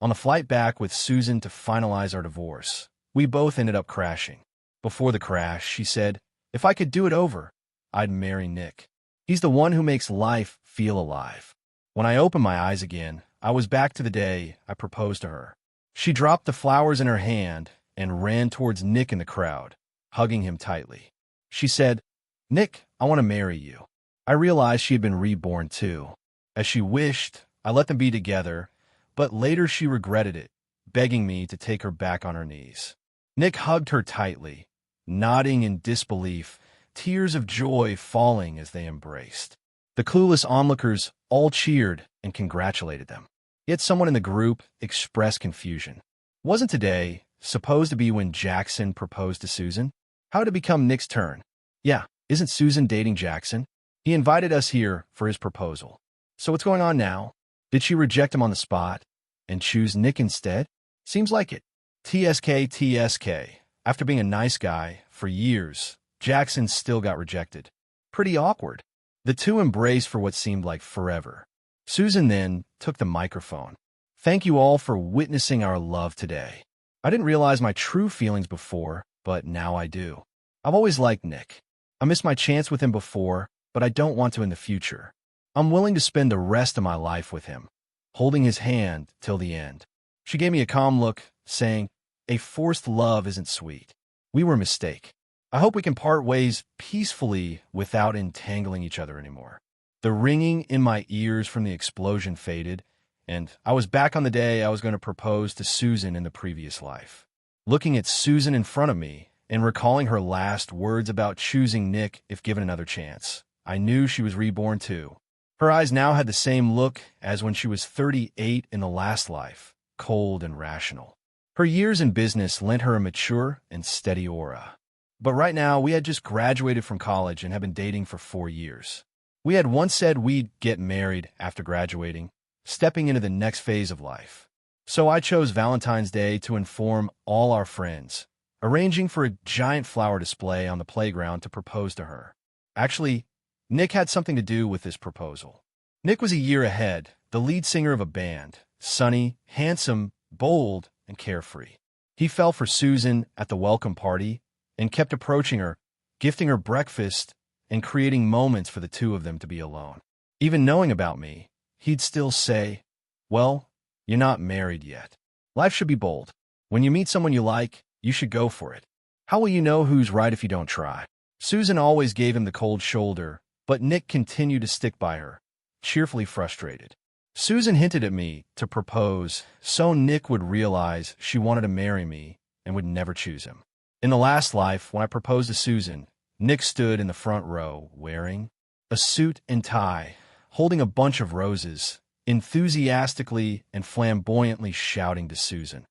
On the flight back with Susan to finalize our divorce, we both ended up crashing. Before the crash, she said, if I could do it over, I'd marry Nick. He's the one who makes life feel alive. When I opened my eyes again, I was back to the day I proposed to her. She dropped the flowers in her hand and ran towards Nick in the crowd, hugging him tightly. She said, Nick, I want to marry you. I realized she had been reborn too. As she wished, I let them be together, but later she regretted it, begging me to take her back on her knees. Nick hugged her tightly, nodding in disbelief, tears of joy falling as they embraced. The clueless onlookers all cheered and congratulated them. Yet someone in the group expressed confusion. Wasn't today supposed to be when Jackson proposed to Susan? How did it become Nick's turn? Yeah, isn't Susan dating Jackson? He invited us here for his proposal. So what's going on now? Did she reject him on the spot and choose Nick instead? Seems like it. TSK. After being a nice guy for years, Jackson still got rejected. Pretty awkward. The two embraced for what seemed like forever. Susan then took the microphone. Thank you all for witnessing our love today. I didn't realize my true feelings before, but now I do. I've always liked Nick. I missed my chance with him before, but I don't want to in the future. I'm willing to spend the rest of my life with him, holding his hand till the end. She gave me a calm look, saying, a forced love isn't sweet. We were a mistake. I hope we can part ways peacefully without entangling each other anymore. The ringing in my ears from the explosion faded, and I was back on the day I was going to propose to Susan in the previous life. Looking at Susan in front of me and recalling her last words about choosing Nick if given another chance, I knew she was reborn too. Her eyes now had the same look as when she was 38 in the last life, cold and rational. Her years in business lent her a mature and steady aura. But right now, we had just graduated from college and had been dating for 4 years. We had once said we'd get married after graduating, stepping into the next phase of life. So I chose Valentine's Day to inform all our friends, arranging for a giant flower display on the playground to propose to her. Actually, Nick had something to do with this proposal. Nick was a year ahead, the lead singer of a band, sunny, handsome, bold, and carefree. He fell for Susan at the welcome party and kept approaching her, gifting her breakfast, and creating moments for the two of them to be alone. Even knowing about me, he'd still say, well, you're not married yet. Life should be bold. When you meet someone you like, you should go for it. How will you know who's right if you don't try? Susan always gave him the cold shoulder, but Nick continued to stick by her, cheerfully frustrated. Susan hinted at me to propose so Nick would realize she wanted to marry me and would never choose him. In the last life, when I proposed to Susan, Nick stood in the front row wearing a suit and tie, holding a bunch of roses, enthusiastically and flamboyantly shouting to Susan,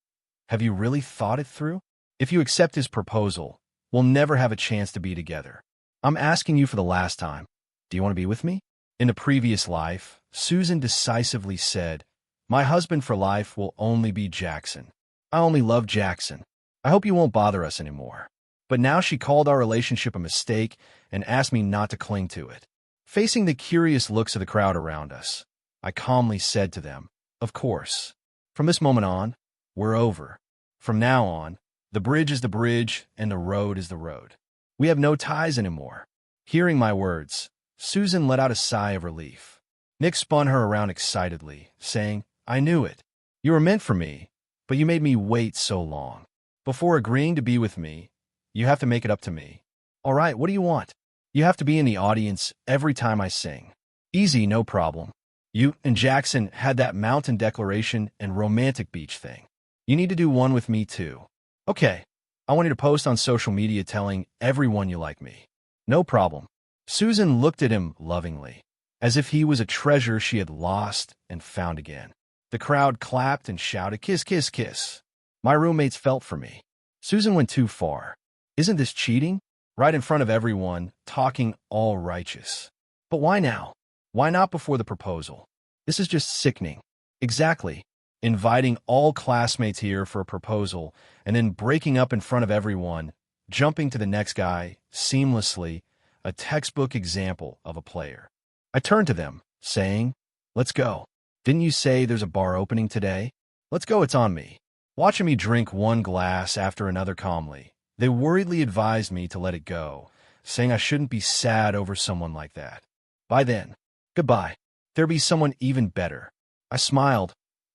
have you really thought it through? If you accept his proposal, we'll never have a chance to be together. I'm asking you for the last time. Do you want to be with me? In the previous life, Susan decisively said, my husband for life will only be Jackson. I only love Jackson. I hope you won't bother us anymore. But now she called our relationship a mistake and asked me not to cling to it. Facing the curious looks of the crowd around us, I calmly said to them, of course. From this moment on, we're over. From now on, the bridge is the bridge and the road is the road. We have no ties anymore. Hearing my words, Susan let out a sigh of relief. Nick spun her around excitedly, saying, I knew it. You were meant for me, but you made me wait so long. Before agreeing to be with me, you have to make it up to me. All right, what do you want? You have to be in the audience every time I sing. Easy, no problem. You and Jackson had that mountain declaration and romantic beach thing. You need to do one with me too. Okay, I want you to post on social media telling everyone you like me. No problem. Susan looked at him lovingly, as if he was a treasure she had lost and found again. The crowd clapped and shouted, kiss, kiss, kiss. My roommates felt for me. Susan went too far. Isn't this cheating? Right in front of everyone, talking all righteous. But why now? Why not before the proposal? This is just sickening. Exactly. Inviting all classmates here for a proposal and then breaking up in front of everyone, jumping to the next guy, seamlessly, a textbook example of a player. I turned to them, saying, let's go. Didn't you say there's a bar opening today? Let's go, it's on me. Watching me drink one glass after another calmly, they worriedly advised me to let it go, saying I shouldn't be sad over someone like that. By then, goodbye. There'd be someone even better. I smiled,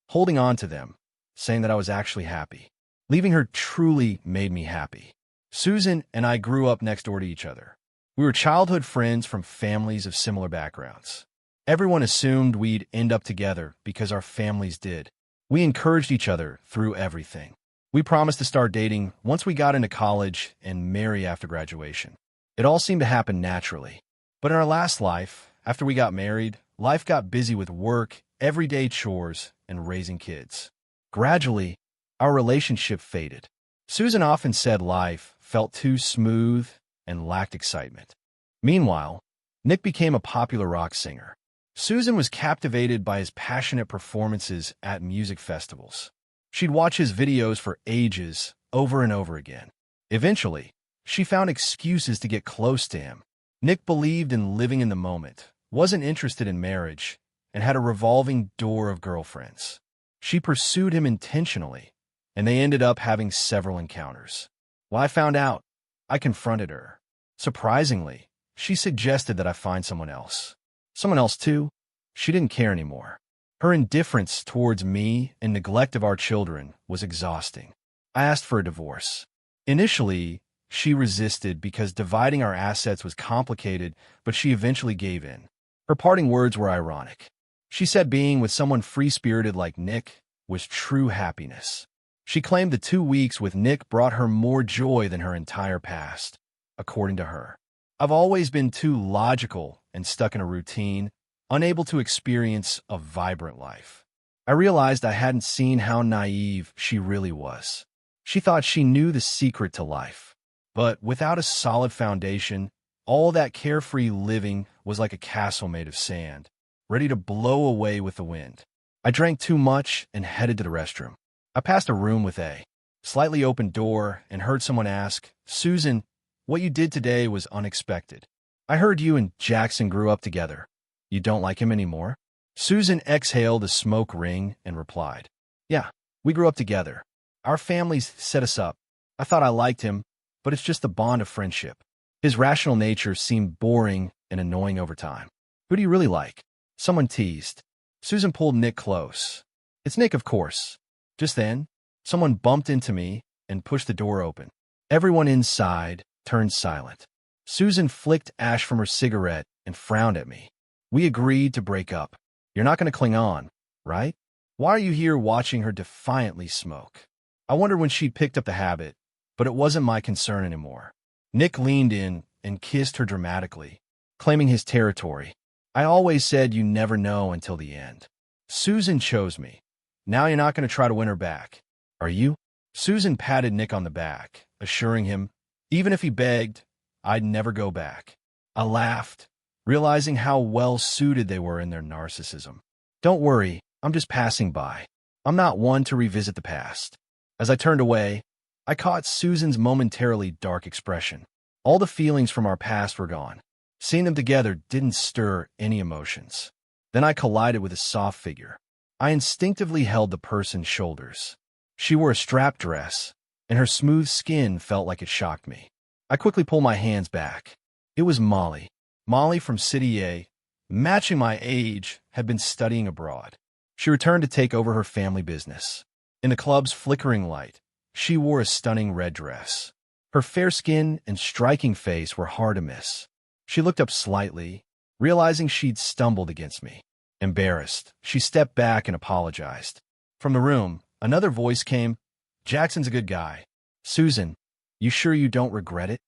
holding on to them, saying that I was actually happy. Leaving her truly made me happy. Susan and I grew up next door to each other. We were childhood friends from families of similar backgrounds. Everyone assumed we'd end up together because our families did. We encouraged each other through everything. We promised to start dating once we got into college and marry after graduation. It all seemed to happen naturally. But in our last life, after we got married, life got busy with work, everyday chores, and raising kids. Gradually, our relationship faded. Susan often said life felt too smooth and lacked excitement. Meanwhile, Nick became a popular rock singer. Susan was captivated by his passionate performances at music festivals. She'd watch his videos for ages, over and over again. Eventually, she found excuses to get close to him. Nick believed in living in the moment, wasn't interested in marriage, and had a revolving door of girlfriends. She pursued him intentionally, and they ended up having several encounters. When I found out, I confronted her. Surprisingly, she suggested that I find someone else. Someone else too? She didn't care anymore. Her indifference towards me and neglect of our children was exhausting. I asked for a divorce. Initially, she resisted because dividing our assets was complicated, but she eventually gave in. Her parting words were ironic. She said being with someone free-spirited like Nick was true happiness. She claimed the 2 weeks with Nick brought her more joy than her entire past, according to her. I've always been too logical and stuck in a routine, unable to experience a vibrant life. I realized I hadn't seen how naive she really was. She thought she knew the secret to life. But without a solid foundation, all that carefree living was like a castle made of sand, ready to blow away with the wind. I drank too much and headed to the restroom. I passed a room with a slightly open door and heard someone ask, "Susan, what you did today was unexpected. I heard you and Jackson grew up together. You don't like him anymore?" Susan exhaled a smoke ring and replied, "Yeah, we grew up together. Our families set us up. I thought I liked him, but it's just a bond of friendship." His rational nature seemed boring and annoying over time. "Who do you really like?" Someone teased. Susan pulled Nick close. "It's Nick, of course." Just then, someone bumped into me and pushed the door open. Everyone inside turned silent. Susan flicked ash from her cigarette and frowned at me. "We agreed to break up. You're not going to cling on, right? Why are you here?" watching her defiantly smoke. I wondered when she'd picked up the habit, but it wasn't my concern anymore. Nick leaned in and kissed her dramatically, claiming his territory. "I always said you never know until the end. Susan chose me. Now you're not going to try to win her back, are you?" Susan patted Nick on the back, assuring him, even if he begged, I'd never go back. I laughed, realizing how well-suited they were in their narcissism. "Don't worry, I'm just passing by. I'm not one to revisit the past." As I turned away, I caught Susan's momentarily dark expression. All the feelings from our past were gone. Seeing them together didn't stir any emotions. Then I collided with a soft figure. I instinctively held the person's shoulders. She wore a strap dress, and her smooth skin felt like it shocked me. I quickly pulled my hands back. It was Molly. Molly from City A, matching my age, had been studying abroad. She returned to take over her family business. In the club's flickering light, she wore a stunning red dress. Her fair skin and striking face were hard to miss. She looked up slightly, realizing she'd stumbled against me. Embarrassed, she stepped back and apologized. From the room, another voice came, "Jackson's a good guy." "Susan, you sure you don't regret it?"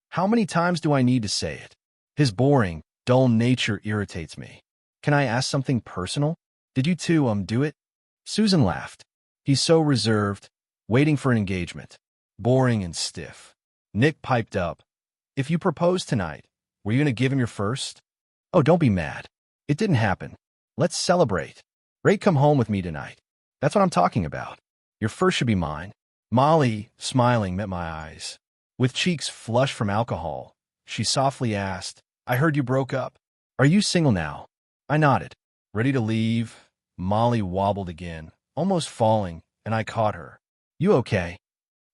"How many times do I need to say it?" His boring, dull nature irritates me. "Can I ask something personal? Did you two, do it?" Susan laughed. "He's so reserved, waiting for an engagement. Boring and stiff." Nick piped up, "If you proposed tonight, were you going to give him your first?" "Oh, don't be mad. It didn't happen. Let's celebrate. Great, come home with me tonight. That's what I'm talking about. Your first should be mine." Molly, smiling, met my eyes. With cheeks flushed from alcohol, she softly asked, "I heard you broke up. Are you single now?" I nodded. Ready to leave, Molly wobbled again, almost falling, and I caught her. "You okay?"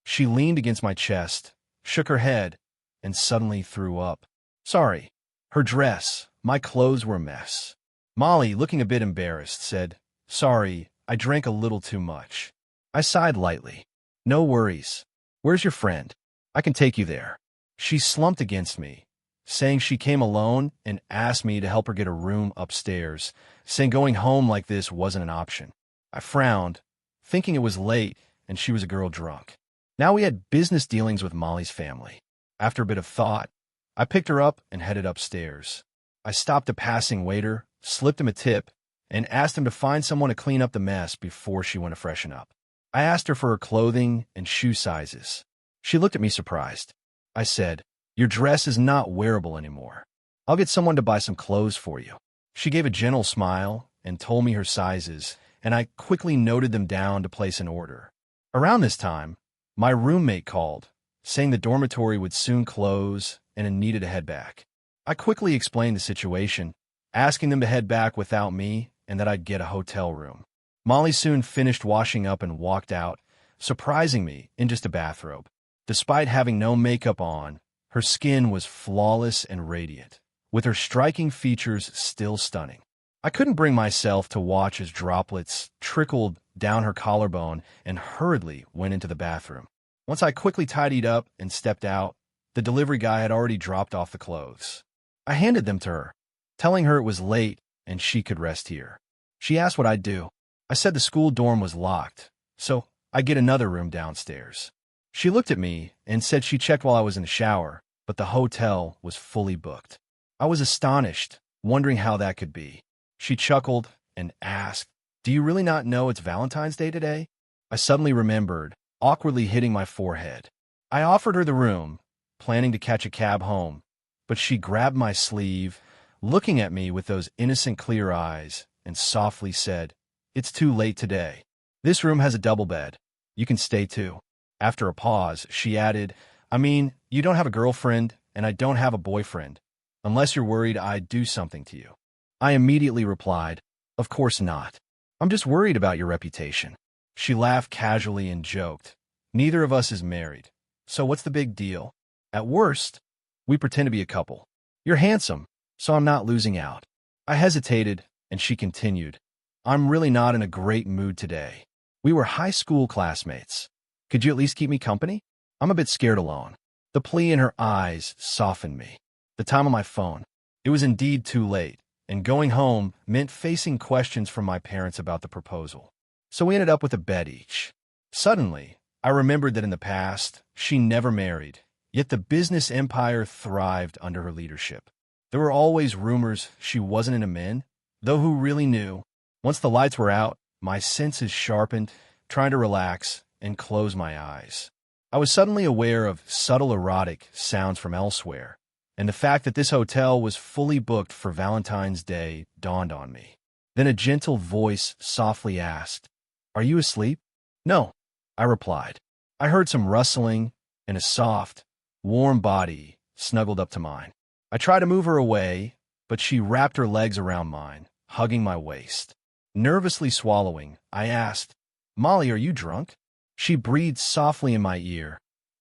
She leaned against my chest, shook her head, and suddenly threw up. "Sorry." Her dress, my clothes were a mess. Molly, looking a bit embarrassed, said, "Sorry, I drank a little too much." I sighed lightly. "No worries. Where's your friend? I can take you there." She slumped against me, saying she came alone and asked me to help her get a room upstairs, saying going home like this wasn't an option. I frowned, thinking it was late and she was a girl drunk. Now we had business dealings with Molly's family. After a bit of thought, I picked her up and headed upstairs. I stopped a passing waiter, slipped him a tip, and asked him to find someone to clean up the mess before she went to freshen up. I asked her for her clothing and shoe sizes. She looked at me surprised. I said, "Your dress is not wearable anymore. I'll get someone to buy some clothes for you." She gave a gentle smile and told me her sizes, and I quickly noted them down to place an order. Around this time, my roommate called, saying the dormitory would soon close and I needed to head back. I quickly explained the situation, asking them to head back without me and that I'd get a hotel room. Molly soon finished washing up and walked out, surprising me in just a bathrobe. Despite having no makeup on, her skin was flawless and radiant, with her striking features still stunning. I couldn't bring myself to watch as droplets trickled down her collarbone and hurriedly went into the bathroom. Once I quickly tidied up and stepped out, the delivery guy had already dropped off the clothes. I handed them to her, telling her it was late and she could rest here. She asked what I'd do. I said the school dorm was locked, so I'd get another room downstairs. She looked at me and said she checked while I was in the shower, but the hotel was fully booked. I was astonished, wondering how that could be. She chuckled and asked, "Do you really not know it's Valentine's Day today?" I suddenly remembered, awkwardly hitting my forehead. I offered her the room, planning to catch a cab home, but she grabbed my sleeve, looking at me with those innocent clear eyes, and softly said, "It's too late today. This room has a double bed. You can stay too." After a pause, she added, "I mean, you don't have a girlfriend, and I don't have a boyfriend, unless you're worried I'd do something to you." I immediately replied, "Of course not. I'm just worried about your reputation." She laughed casually and joked, "Neither of us is married, so what's the big deal? At worst, we pretend to be a couple. You're handsome, so I'm not losing out." I hesitated, and she continued, "I'm really not in a great mood today. We were high school classmates. Could you at least keep me company? I'm a bit scared alone." The plea in her eyes softened me. The time on my phone. It was indeed too late, and going home meant facing questions from my parents about the proposal. So we ended up with a bed each. Suddenly, I remembered that in the past, she never married, yet the business empire thrived under her leadership. There were always rumors she wasn't into men, though who really knew? Once the lights were out, my senses sharpened, trying to relax and close my eyes. I was suddenly aware of subtle erotic sounds from elsewhere, and the fact that this hotel was fully booked for Valentine's Day dawned on me. Then a gentle voice softly asked, "Are you asleep?" "No," I replied. I heard some rustling, and a soft, warm body snuggled up to mine. I tried to move her away, but she wrapped her legs around mine, hugging my waist. Nervously swallowing, I asked, "Molly, are you drunk?" She breathed softly in my ear.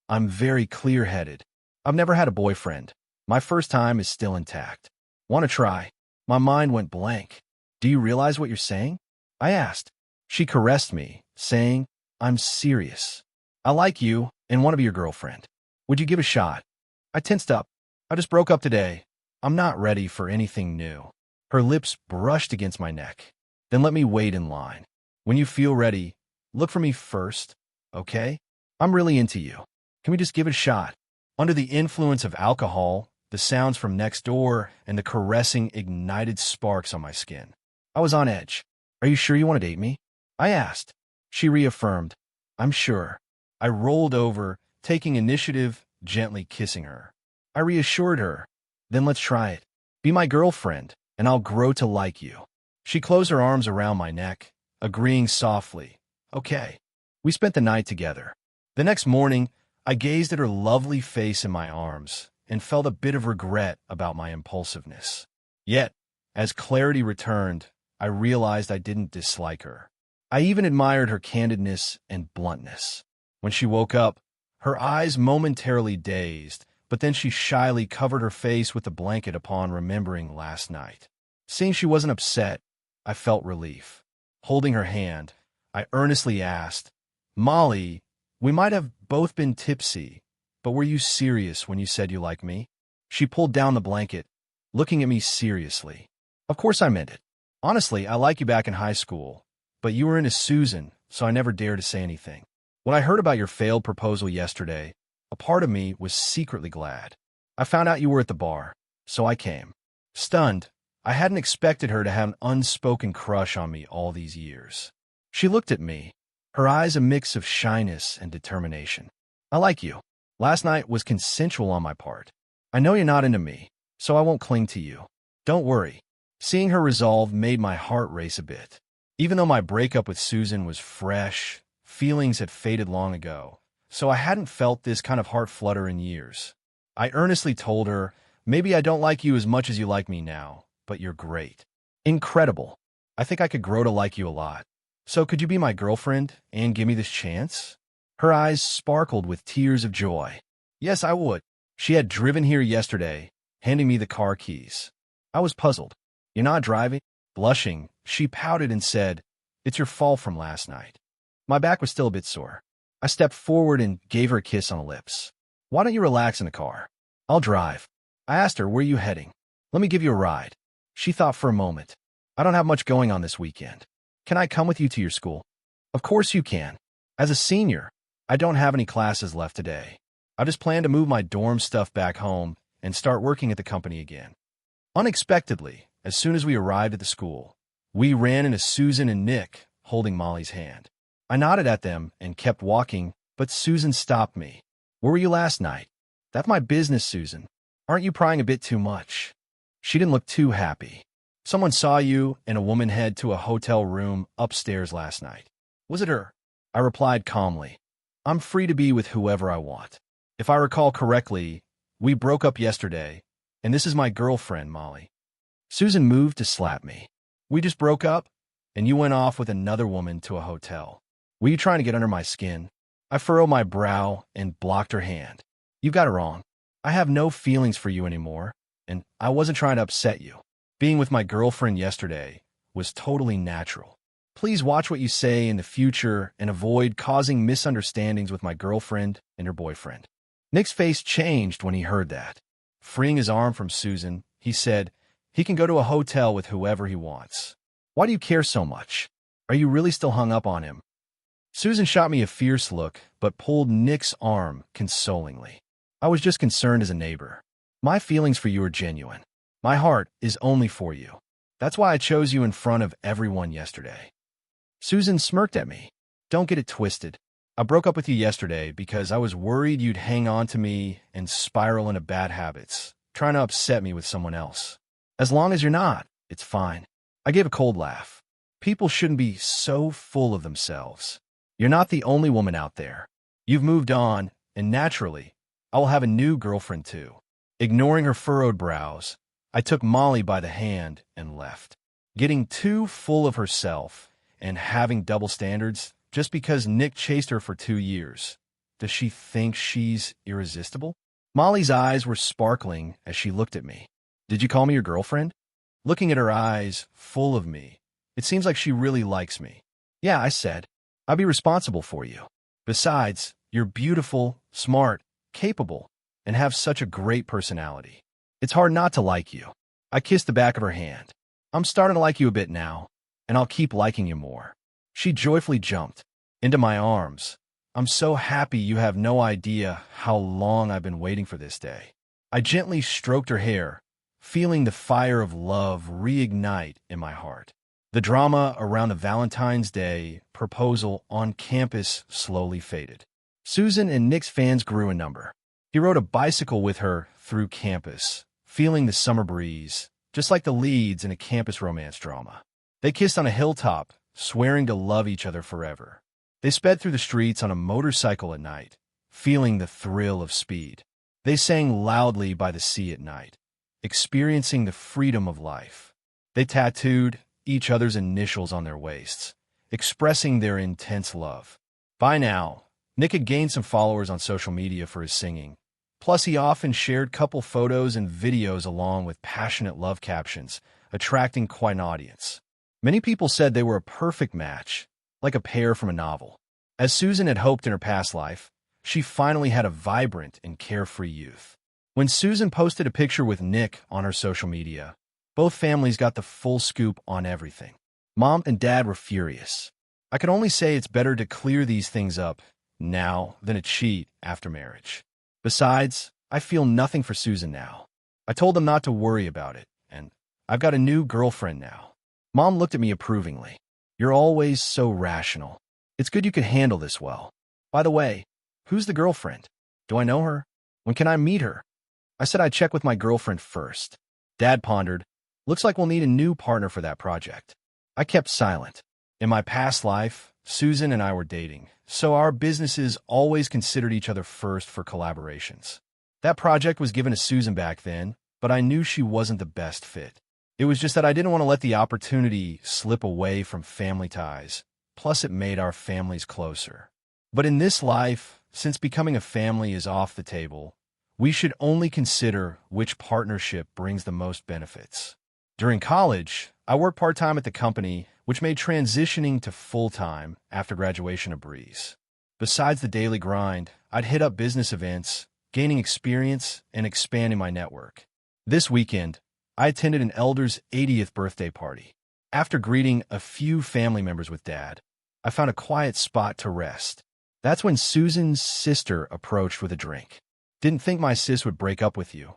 "I'm very clear-headed. I've never had a boyfriend. My first time is still intact. Want to try?" My mind went blank. "Do you realize what you're saying?" I asked. She caressed me, saying, "I'm serious. I like you and want to be your girlfriend. Would you give a shot?" I tensed up. "I just broke up today. I'm not ready for anything new." Her lips brushed against my neck. "Then let me wait in line. When you feel ready, look for me first, okay? I'm really into you. Can we just give it a shot?" Under the influence of alcohol, the sounds from next door, and the caressing ignited sparks on my skin, I was on edge. "Are you sure you want to date me?" I asked. She reaffirmed, "I'm sure." I rolled over, taking initiative, gently kissing her. I reassured her, "Then let's try it. Be my girlfriend, and I'll grow to like you." She closed her arms around my neck, agreeing softly, "Okay." We spent the night together. The next morning, I gazed at her lovely face in my arms and felt a bit of regret about my impulsiveness. Yet, as clarity returned, I realized I didn't dislike her. I even admired her candidness and bluntness. When she woke up, her eyes momentarily dazed, but then she shyly covered her face with the blanket upon remembering last night. Seeing she wasn't upset, I felt relief. Holding her hand, I earnestly asked, "Molly, we might have both been tipsy, but were you serious when you said you like me?" She pulled down the blanket, looking at me seriously. "Of course I meant it. Honestly, I like you back in high school, but you were into Susan, so I never dared to say anything. When I heard about your failed proposal yesterday, a part of me was secretly glad. I found out you were at the bar, so I came." Stunned, I hadn't expected her to have an unspoken crush on me all these years. She looked at me, her eyes a mix of shyness and determination. "I like you. Last night was consensual on my part. I know you're not into me, so I won't cling to you. Don't worry." Seeing her resolve made my heart race a bit. Even though my breakup with Susan was fresh, feelings had faded long ago, so I hadn't felt this kind of heart flutter in years. I earnestly told her, "Maybe I don't like you as much as you like me now, but you're great. Incredible. I think I could grow to like you a lot. So could you be my girlfriend and give me this chance?" Her eyes sparkled with tears of joy. "Yes, I would." She had driven here yesterday, handing me the car keys. I was puzzled. "You're not driving?" Blushing, she pouted and said, "It's your fault from last night." My back was still a bit sore. I stepped forward and gave her a kiss on the lips. "Why don't you relax in the car? I'll drive." I asked her, "Where are you heading?" "Let me give you a ride." She thought for a moment. "I don't have much going on this weekend. Can I come with you to your school?" "Of course you can. As a senior, I don't have any classes left today. I just plan to move my dorm stuff back home and start working at the company again." Unexpectedly, as soon as we arrived at the school, we ran into Susan and Nick holding Molly's hand. I nodded at them and kept walking, but Susan stopped me. "Where were you last night?" "That's my business, Susan. Aren't you prying a bit too much?" She didn't look too happy. "Someone saw you and a woman head to a hotel room upstairs last night." "Was it her?" I replied calmly. "I'm free to be with whoever I want. If I recall correctly, we broke up yesterday, and this is my girlfriend, Molly." Susan moved to slap me. "We just broke up, and you went off with another woman to a hotel. Were you trying to get under my skin?" I furrowed my brow and blocked her hand. "You've got it wrong. I have no feelings for you anymore, and I wasn't trying to upset you. Being with my girlfriend yesterday was totally natural. Please watch what you say in the future and avoid causing misunderstandings with my girlfriend and her boyfriend." Nick's face changed when he heard that. Freeing his arm from Susan, he said, "He can go to a hotel with whoever he wants. Why do you care so much? Are you really still hung up on him?" Susan shot me a fierce look, but pulled Nick's arm consolingly. "I was just concerned as a neighbor. My feelings for you are genuine. My heart is only for you. That's why I chose you in front of everyone yesterday." Susan smirked at me. "Don't get it twisted. I broke up with you yesterday because I was worried you'd hang on to me and spiral into bad habits, trying to upset me with someone else. As long as you're not, it's fine." I gave a cold laugh. "People shouldn't be so full of themselves. You're not the only woman out there. You've moved on, and naturally, I will have a new girlfriend too." Ignoring her furrowed brows, I took Molly by the hand and left. Getting too full of herself and having double standards just because Nick chased her for 2 years. Does she think she's irresistible? Molly's eyes were sparkling as she looked at me. "Did you call me your girlfriend?" Looking at her eyes, full of me, it seems like she really likes me. "Yeah," I said. "I'll be responsible for you. Besides, you're beautiful, smart, capable, and have such a great personality. It's hard not to like you." I kissed the back of her hand. "I'm starting to like you a bit now, and I'll keep liking you more." She joyfully jumped into my arms. "I'm so happy you have no idea how long I've been waiting for this day." I gently stroked her hair, feeling the fire of love reignite in my heart. The drama around the Valentine's Day proposal on campus slowly faded. Susan and Nick's fans grew in number. He rode a bicycle with her through campus, feeling the summer breeze, just like the leads in a campus romance drama. They kissed on a hilltop, swearing to love each other forever. They sped through the streets on a motorcycle at night, feeling the thrill of speed. They sang loudly by the sea at night, experiencing the freedom of life. They tattooed each other's initials on their waists, expressing their intense love. By now, Nick had gained some followers on social media for his singing. Plus, he often shared couple photos and videos along with passionate love captions, attracting quite an audience. Many people said they were a perfect match, like a pair from a novel. As Susan had hoped in her past life, she finally had a vibrant and carefree youth. When Susan posted a picture with Nick on her social media, both families got the full scoop on everything. Mom and Dad were furious. I could only say it's better to clear these things up now than to cheat after marriage. Besides, I feel nothing for Susan now. I told them not to worry about it, and I've got a new girlfriend now. Mom looked at me approvingly. You're always so rational. It's good you can handle this well. By the way, who's the girlfriend? Do I know her? When can I meet her? I said I'd check with my girlfriend first. Dad pondered. Looks like we'll need a new partner for that project. I kept silent. In my past life, Susan and I were dating, so our businesses always considered each other first for collaborations. That project was given to Susan back then, but I knew she wasn't the best fit. It was just that I didn't want to let the opportunity slip away from family ties. Plus, it made our families closer. But in this life, since becoming a family is off the table, we should only consider which partnership brings the most benefits. During college, I worked part-time at the company, which made transitioning to full-time after graduation a breeze. Besides the daily grind, I'd hit up business events, gaining experience and expanding my network. This weekend, I attended an elder's 80th birthday party. After greeting a few family members with Dad, I found a quiet spot to rest. That's when Susan's sister approached with a drink. Didn't think my sis would break up with you.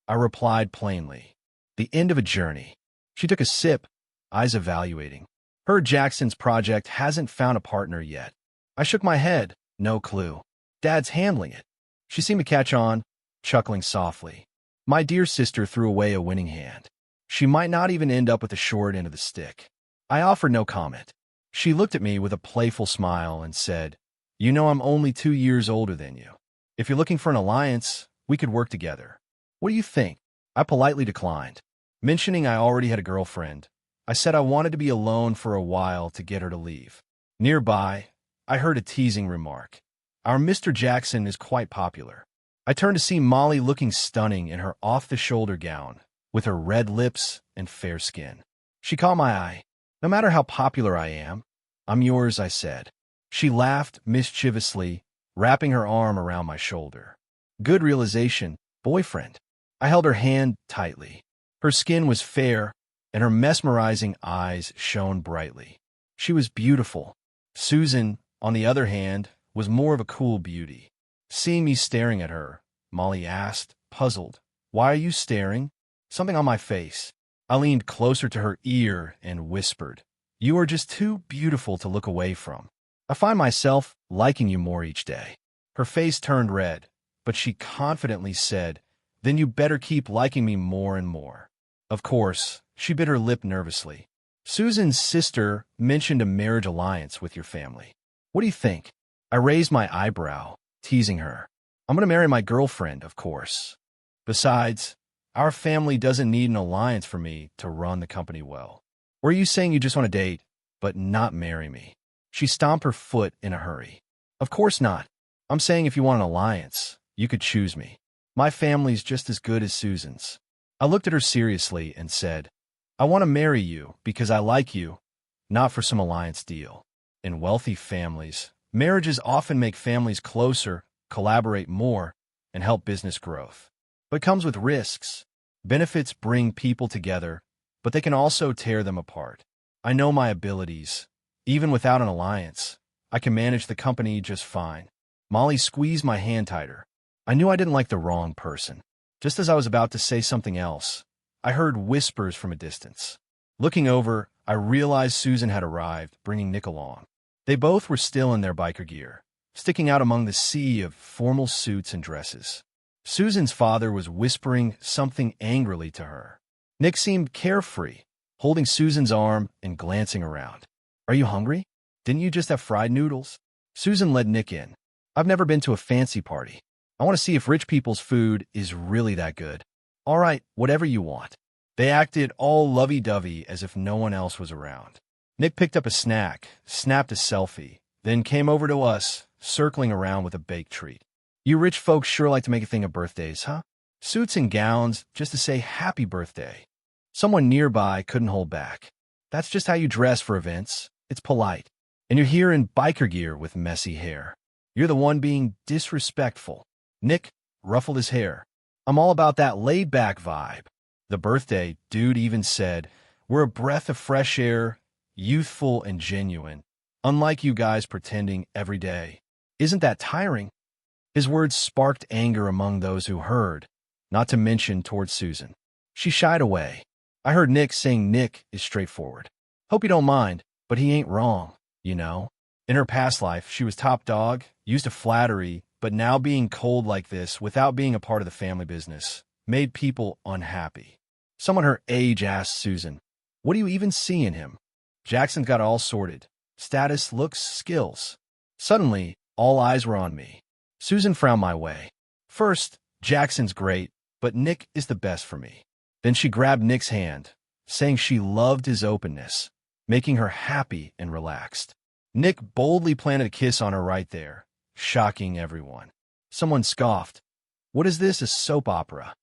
I replied plainly. The end of a journey. She took a sip, eyes evaluating. Her Jackson's project hasn't found a partner yet. I shook my head, no clue. Dad's handling it. She seemed to catch on, chuckling softly. My dear sister threw away a winning hand. She might not even end up with the short end of the stick. I offered no comment. She looked at me with a playful smile and said, You know I'm only 2 years older than you. If you're looking for an alliance, we could work together. What do you think? I politely declined. Mentioning I already had a girlfriend, I said I wanted to be alone for a while to get her to leave. Nearby, I heard a teasing remark. Our Mr. Jackson is quite popular. I turned to see Molly looking stunning in her off-the-shoulder gown, with her red lips and fair skin. She caught my eye. No matter how popular I am, I'm yours, I said. She laughed mischievously, wrapping her arm around my shoulder. Good realization, boyfriend. I held her hand tightly. Her skin was fair, and her mesmerizing eyes shone brightly. She was beautiful. Susan, on the other hand, was more of a cool beauty. Seeing me staring at her, Molly asked, puzzled, Why are you staring? Something on my face. I leaned closer to her ear and whispered, You are just too beautiful to look away from. I find myself liking you more each day. Her face turned red, but she confidently said, Then you better keep liking me more and more. Of course, she bit her lip nervously. Susan's sister mentioned a marriage alliance with your family. What do you think? I raised my eyebrow, teasing her. I'm going to marry my girlfriend, of course. Besides, our family doesn't need an alliance for me to run the company well. Or are you saying you just want to date, but not marry me? She stomped her foot in a hurry. Of course not. I'm saying if you want an alliance, you could choose me. My family's just as good as Susan's. I looked at her seriously and said, I want to marry you because I like you, not for some alliance deal. In wealthy families, marriages often make families closer, collaborate more, and help business growth. But it comes with risks. Benefits bring people together, but they can also tear them apart. I know my abilities. Even without an alliance, I can manage the company just fine. Molly squeezed my hand tighter. I knew I didn't like the wrong person. Just as I was about to say something else, I heard whispers from a distance. Looking over, I realized Susan had arrived, bringing Nick along. They both were still in their biker gear, sticking out among the sea of formal suits and dresses. Susan's father was whispering something angrily to her. Nick seemed carefree, holding Susan's arm and glancing around. Are you hungry? Didn't you just have fried noodles? Susan led Nick in. I've never been to a fancy party. I want to see if rich people's food is really that good. All right, whatever you want. They acted all lovey-dovey as if no one else was around. Nick picked up a snack, snapped a selfie, then came over to us, circling around with a baked treat. You rich folks sure like to make a thing of birthdays, huh? Suits and gowns just to say happy birthday. Someone nearby couldn't hold back. That's just how you dress for events. It's polite. And you're here in biker gear with messy hair. You're the one being disrespectful. Nick ruffled his hair. I'm all about that laid-back vibe. The birthday dude even said, we're a breath of fresh air, youthful and genuine, unlike you guys pretending every day. Isn't that tiring? His words sparked anger among those who heard, not to mention towards Susan. She shied away. I heard Nick saying Nick is straightforward. Hope you don't mind, but he ain't wrong, you know? In her past life, she was top dog, used to flattery, but now being cold like this without being a part of the family business made people unhappy. Someone her age asked Susan, what do you even see in him? Jackson's got it all sorted. Status, looks, skills. Suddenly, all eyes were on me. Susan frowned my way. First, Jackson's great, but Nick is the best for me. Then she grabbed Nick's hand, saying she loved his openness, making her happy and relaxed. Nick boldly planted a kiss on her right there, shocking everyone. Someone scoffed. What is this, a soap opera?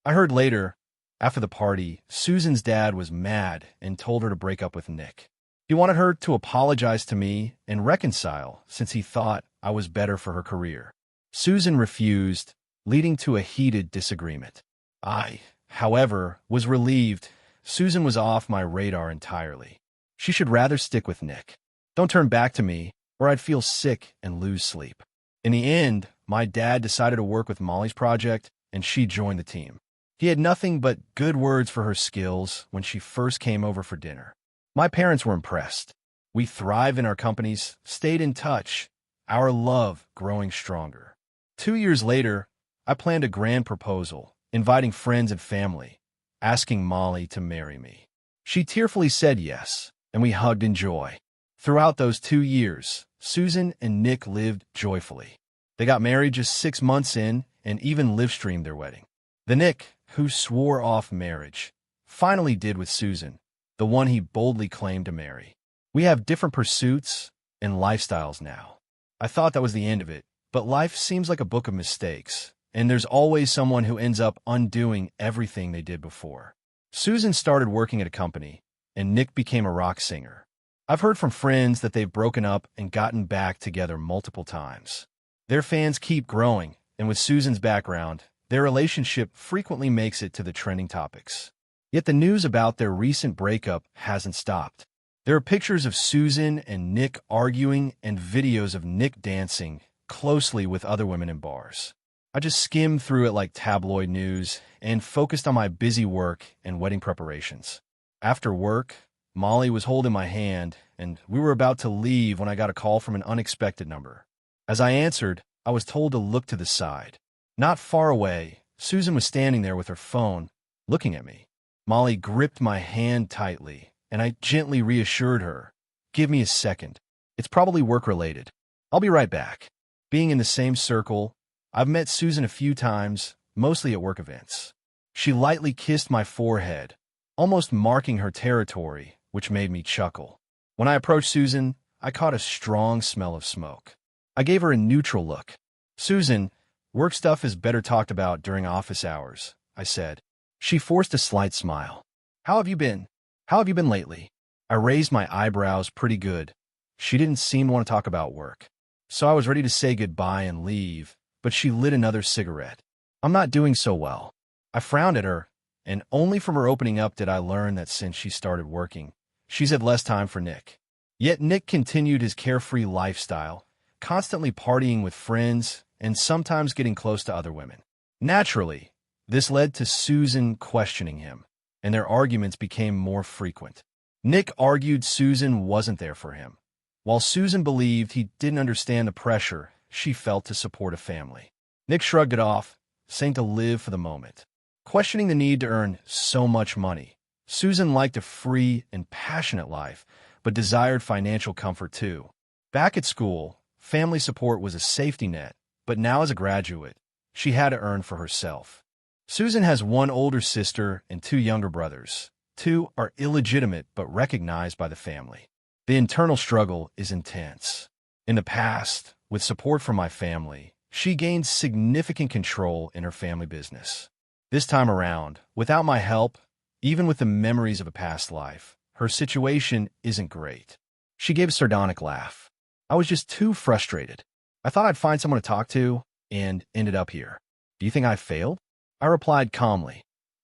I heard later, after the party, Susan's dad was mad and told her to break up with Nick. He wanted her to apologize to me and reconcile since he thought I was better for her career. Susan refused, leading to a heated disagreement. I, however, was relieved. Susan was off my radar entirely. She should rather stick with Nick. Don't turn back to me, or I'd feel sick and lose sleep. In the end, my dad decided to work with Molly's project, and she joined the team. He had nothing but good words for her skills when she first came over for dinner. My parents were impressed. We thrived in our companies, stayed in touch, our love growing stronger. 2 years later, I planned a grand proposal, inviting friends and family, asking Molly to marry me. She tearfully said yes, and we hugged in joy. Throughout those 2 years, Susan and Nick lived joyfully. They got married just 6 months in and even live-streamed their wedding. The Nick, who swore off marriage, finally did with Susan, the one he boldly claimed to marry. We have different pursuits and lifestyles now. I thought that was the end of it, but life seems like a book of mistakes, and there's always someone who ends up undoing everything they did before. Susan started working at a company, and Nick became a rock singer. I've heard from friends that they've broken up and gotten back together multiple times. Their fans keep growing, and with Susan's background, their relationship frequently makes it to the trending topics. Yet the news about their recent breakup hasn't stopped. There are pictures of Susan and Nick arguing and videos of Nick dancing closely with other women in bars. I just skimmed through it like tabloid news and focused on my busy work and wedding preparations. After work, Molly was holding my hand, and we were about to leave when I got a call from an unexpected number. As I answered, I was told to look to the side. Not far away, Susan was standing there with her phone, looking at me. Molly gripped my hand tightly, and I gently reassured her, "Give me a second. It's probably work-related. I'll be right back." Being in the same circle, I've met Susan a few times, mostly at work events. She lightly kissed my forehead, almost marking her territory, which made me chuckle. When I approached Susan, I caught a strong smell of smoke. I gave her a neutral look. "Susan, work stuff is better talked about during office hours," I said. She forced a slight smile. How have you been lately?" I raised my eyebrows pretty good. She didn't seem to want to talk about work. So I was ready to say goodbye and leave, but she lit another cigarette. "I'm not doing so well." I frowned at her, and only from her opening up did I learn that since she started working, she's had less time for Nick. Yet Nick continued his carefree lifestyle, constantly partying with friends and sometimes getting close to other women. Naturally, this led to Susan questioning him, and their arguments became more frequent. Nick argued Susan wasn't there for him, while Susan believed he didn't understand the pressure she felt to support a family. Nick shrugged it off, saying to live for the moment, questioning the need to earn so much money. Susan liked a free and passionate life, but desired financial comfort too. Back at school, family support was a safety net, but now as a graduate, she had to earn for herself. Susan has one older sister and 2 younger brothers. 2 are illegitimate but recognized by the family. The internal struggle is intense. In the past, with support from my family, she gained significant control in her family business. This time around, without my help, even with the memories of a past life, her situation isn't great. She gave a sardonic laugh. I was just too frustrated. I thought I'd find someone to talk to, and ended up here. Do you think I failed? I replied calmly.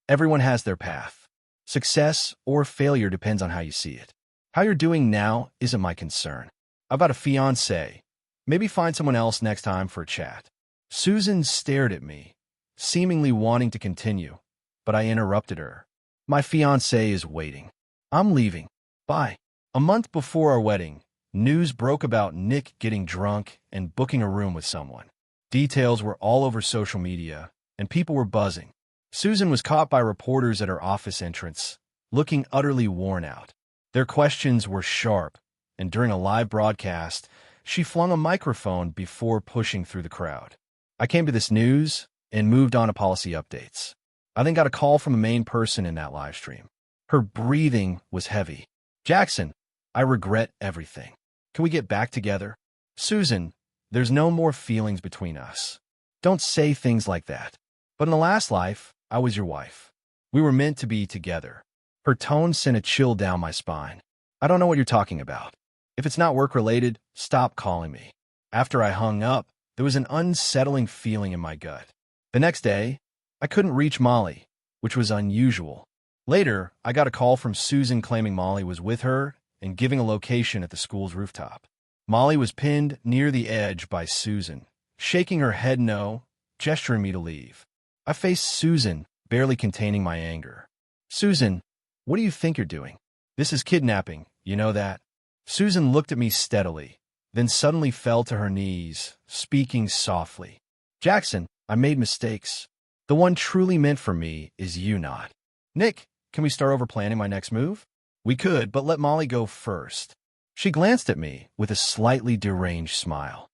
Everyone has their path. Success or failure depends on how you see it. How you're doing now isn't my concern. I've got a fiancé. Maybe find someone else next time for a chat. Susan stared at me, seemingly wanting to continue, but I interrupted her. My fiancé is waiting. I'm leaving. Bye. A month before our wedding, news broke about Nick getting drunk and booking a room with someone. Details were all over social media, and people were buzzing. Susan was caught by reporters at her office entrance, looking utterly worn out. Their questions were sharp, and during a live broadcast, she flung a microphone before pushing through the crowd. I came to this news and moved on to policy updates. I then got a call from a main person in that live stream. Her breathing was heavy. Jackson, I regret everything. Can we get back together? Susan, there's no more feelings between us. Don't say things like that. But in the last life, I was your wife. We were meant to be together. Her tone sent a chill down my spine. I don't know what you're talking about. If it's not work-related, stop calling me. After I hung up, there was an unsettling feeling in my gut. The next day, I couldn't reach Molly, which was unusual. Later, I got a call from Susan claiming Molly was with her and giving a location at the school's rooftop. Molly was pinned near the edge by Susan, shaking her head no, gesturing me to leave. I faced Susan, barely containing my anger. Susan, what do you think you're doing? This is kidnapping, you know that? Susan looked at me steadily, then suddenly fell to her knees, speaking softly. Jackson, I made mistakes. The one truly meant for me is you not. Nick, can we start over planning my next move? We could, but let Molly go first. She glanced at me with a slightly deranged smile.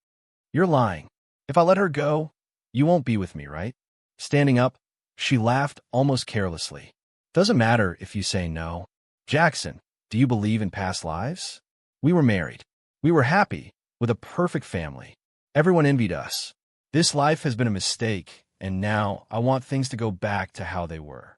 You're lying. If I let her go, you won't be with me, right? Standing up, she laughed almost carelessly. Doesn't matter if you say no. Jackson, do you believe in past lives? We were married. We were happy, with a perfect family. Everyone envied us. This life has been a mistake, and now I want things to go back to how they were.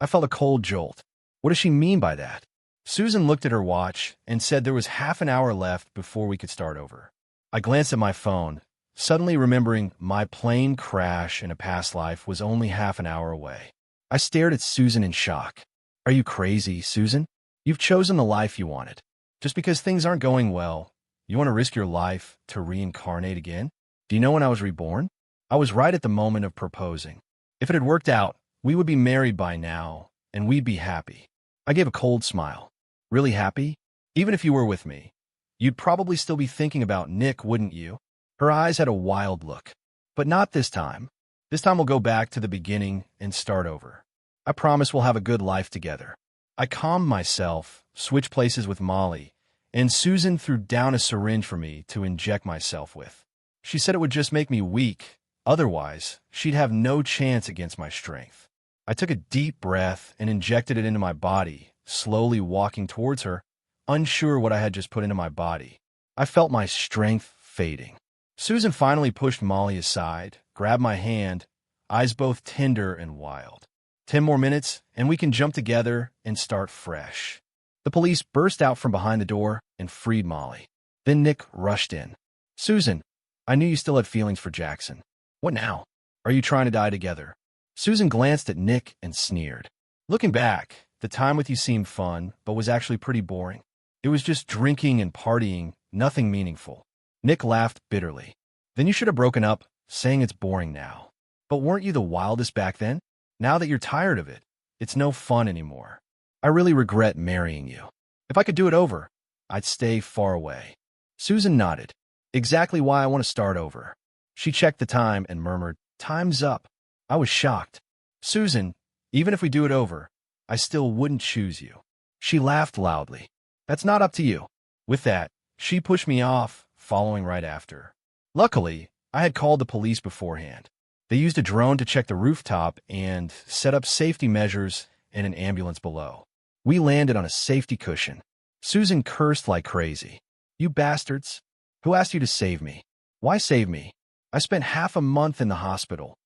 I felt a cold jolt. What does she mean by that? Susan looked at her watch and said there was half an hour left before we could start over. I glanced at my phone, suddenly remembering my plane crash in a past life was only half an hour away. I stared at Susan in shock. Are you crazy, Susan? You've chosen the life you wanted. Just because things aren't going well, you want to risk your life to reincarnate again? Do you know when I was reborn? I was right at the moment of proposing. If it had worked out, we would be married by now, and we'd be happy. I gave a cold smile. Really happy? Even if you were with me, you'd probably still be thinking about Nick, wouldn't you? Her eyes had a wild look. But not this time. This time we'll go back to the beginning and start over. I promise we'll have a good life together. I calmed myself, switched places with Molly, and Susan threw down a syringe for me to inject myself with. She said it would just make me weak. Otherwise, she'd have no chance against my strength. I took a deep breath and injected it into my body, slowly walking towards her, unsure what I had just put into my body. I felt my strength fading. Susan finally pushed Molly aside, grabbed my hand, eyes both tender and wild. 10 more minutes, and we can jump together and start fresh. The police burst out from behind the door and freed Molly. Then Nick rushed in. Susan, I knew you still had feelings for Jackson. What now? Are you trying to die together? Susan glanced at Nick and sneered. Looking back, the time with you seemed fun, but was actually pretty boring. It was just drinking and partying, nothing meaningful. Nick laughed bitterly. Then you should have broken up, saying it's boring now. But weren't you the wildest back then? Now that you're tired of it, it's no fun anymore. I really regret marrying you. If I could do it over, I'd stay far away. Susan nodded. Exactly why I want to start over. She checked the time and murmured, Time's up. I was shocked. Susan, even if we do it over, I still wouldn't choose you. She laughed loudly. That's not up to you. With that, she pushed me off, following right after. Luckily, I had called the police beforehand. They used a drone to check the rooftop and set up safety measures and an ambulance below. We landed on a safety cushion. Susan cursed like crazy. You bastards. Who asked you to save me? Why save me? I spent half a month in the hospital.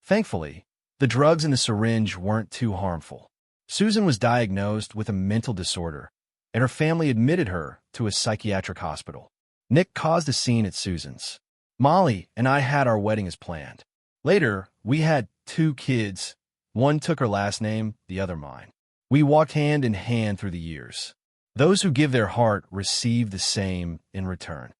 Thankfully, the drugs in the syringe weren't too harmful. Susan was diagnosed with a mental disorder, and her family admitted her to a psychiatric hospital. Nick caused a scene at Susan's. Molly and I had our wedding as planned. Later, we had 2 kids. One took her last name, the other mine. We walked hand in hand through the years. Those who give their heart receive the same in return.